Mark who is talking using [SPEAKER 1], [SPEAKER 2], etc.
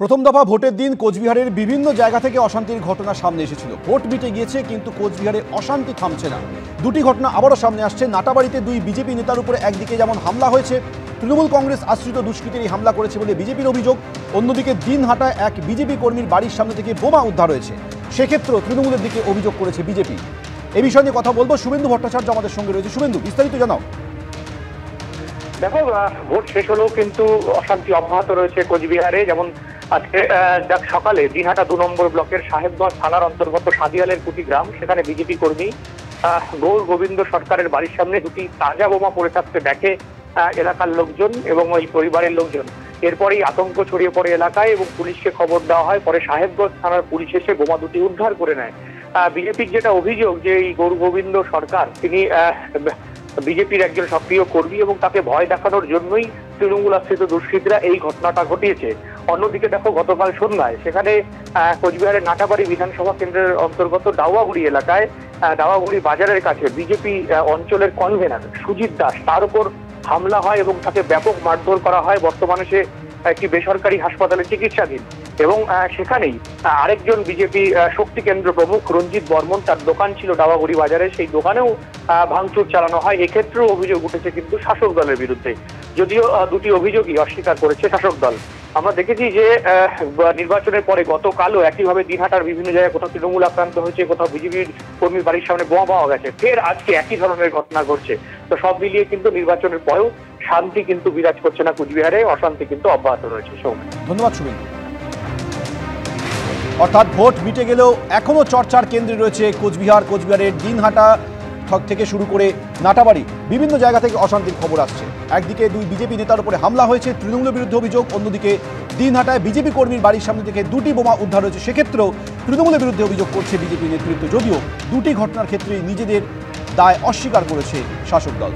[SPEAKER 1] প্রথম দফা ভোটের দিন কোচবিহারের বিভিন্ন জায়গা থেকে অশান্তির ঘটনা সামনে এসেছিল। ভোট মিটে গিয়েছে, কিন্তু কোচবিহারে অশান্তি থামছে না। দুটি ঘটনা আবারও সামনে আসছে। নাটাবাড়িতে দুই বিজেপি নেতার উপরে একদিকে যেমন হামলা হয়েছে, তৃণমূল কংগ্রেস আশ্রিত দুষ্কৃতীরাই হামলা করেছে বলে বিজেপির অভিযোগ। অন্যদিকে দিনহাটায় এক বিজেপি কর্মীর বাড়ির সামনে থেকে বোমা উদ্ধার হয়েছে। সেক্ষেত্রেও তৃণমূলের দিকে অভিযোগ করেছে বিজেপি। এ বিষয় নিয়ে কথা বলবো। শুভেন্দু ভট্টাচার্য আমাদের সঙ্গে রয়েছে। শুভেন্দু, বিস্তারিত জানাও।
[SPEAKER 2] দেখো, ভোট শেষ হলেও কিন্তু অশান্তি অব্যাহত রয়েছে কোচবিহারে। যেমন আজকে সকালে দিনহাটা ২ নম্বর ব্লকের সাহেবগঞ্জ থানার অন্তর্গত সাদিয়ালের কুটি গ্রাম, সেখানে বিজেপি কর্মী গৌর গোবিন্দ সরকারের বাড়ির সামনে দুটি তাজা বোমা পড়ে থাকতে দেখে এলাকার লোকজন এবং ওই পরিবারের লোকজন। এরপরেই আতঙ্ক ছড়িয়ে পড়ে এলাকায় এবং পুলিশকে খবর দেওয়া হয়। পরে সাহেবগঞ্জ থানার পুলিশ এসে বোমা দুটি উদ্ধার করে নেয়। বিজেপির যেটা অভিযোগ যে এই গৌর গোবিন্দ সরকার তিনি বিজেপির একজন সক্রিয় কর্মী এবং তাকে ভয় দেখানোর জন্যই তৃণমূল আশ্রিত দুষ্কৃতীরা এই ঘটনাটা ঘটিয়েছে। অন্যদিকে দেখো, গতকাল সন্ধ্যায় সেখানে কোচবিহারের নাটাবাড়ি বিধানসভা কেন্দ্রের অন্তর্গত দাওয়াগুড়ি এলাকায় দাওয়াগুড়ি বাজারের কাছে বিজেপি অঞ্চলের কনভেনার সুজিত দাস, তার উপর হামলা হয় এবং তাকে ব্যাপক মারধর করা হয়। বর্তমানে সে একটি বেসরকারি হাসপাতালে চিকিৎসাধীন। এবং সেখানেই আরেকজন বিজেপি শক্তি কেন্দ্র প্রমুখ রঞ্জিত বর্মন, তার দোকান ছিল ডাওয়াগুড়ি বাজারে, সেই দোকানেও ভাঙচুর চালানো হয়। এক্ষেত্রেও অভিযোগ উঠেছে কিন্তু শাসক দলের বিরুদ্ধে, যদিও দুটি অভিযোগই অস্বীকার করেছে শাসক দল। আমরা দেখেছি যে নির্বাচনের পরে গতকালও একইভাবে দিনহাটার বিভিন্ন জায়গায় কোথাও তৃণমূল আক্রান্ত হয়েছে, কোথাও বিজেপির কর্মীর বাড়ির সামনে বোমা পাওয়া গেছে। ফের আজকে একই ধরনের ঘটনা ঘটছে। তো সব মিলিয়ে কিন্তু নির্বাচনের পরেও শান্তি কিন্তু বিরাজ করছে না কোচবিহারে, অশান্তি কিন্তু অব্যাহত রয়েছে।
[SPEAKER 1] ধন্যবাদ শুভেন্দু। অর্থাৎ ভোট মিটে গেলেও এখনো চর্চার কেন্দ্রে রয়েছে কোচবিহার। কোচবিহারের দিনহাটা থেকে শুরু করে নাটাবাড়ি বিভিন্ন জায়গা থেকে অশান্তির খবর আসছে। একদিকে দুই বিজেপি নেতার উপরে হামলা হয়েছে, তৃণমূলের বিরুদ্ধে অভিযোগ। অন্যদিকে দিনহাটায় বিজেপি কর্মীর বাড়ির সামনে থেকে দুটি বোমা উদ্ধার হয়েছে। সেক্ষেত্রেও তৃণমূলের বিরুদ্ধে অভিযোগ করছে বিজেপি নেতৃত্ব, যদিও দুটি ঘটনার ক্ষেত্রেই নিজেদের দায় অস্বীকার করেছে শাসক দল।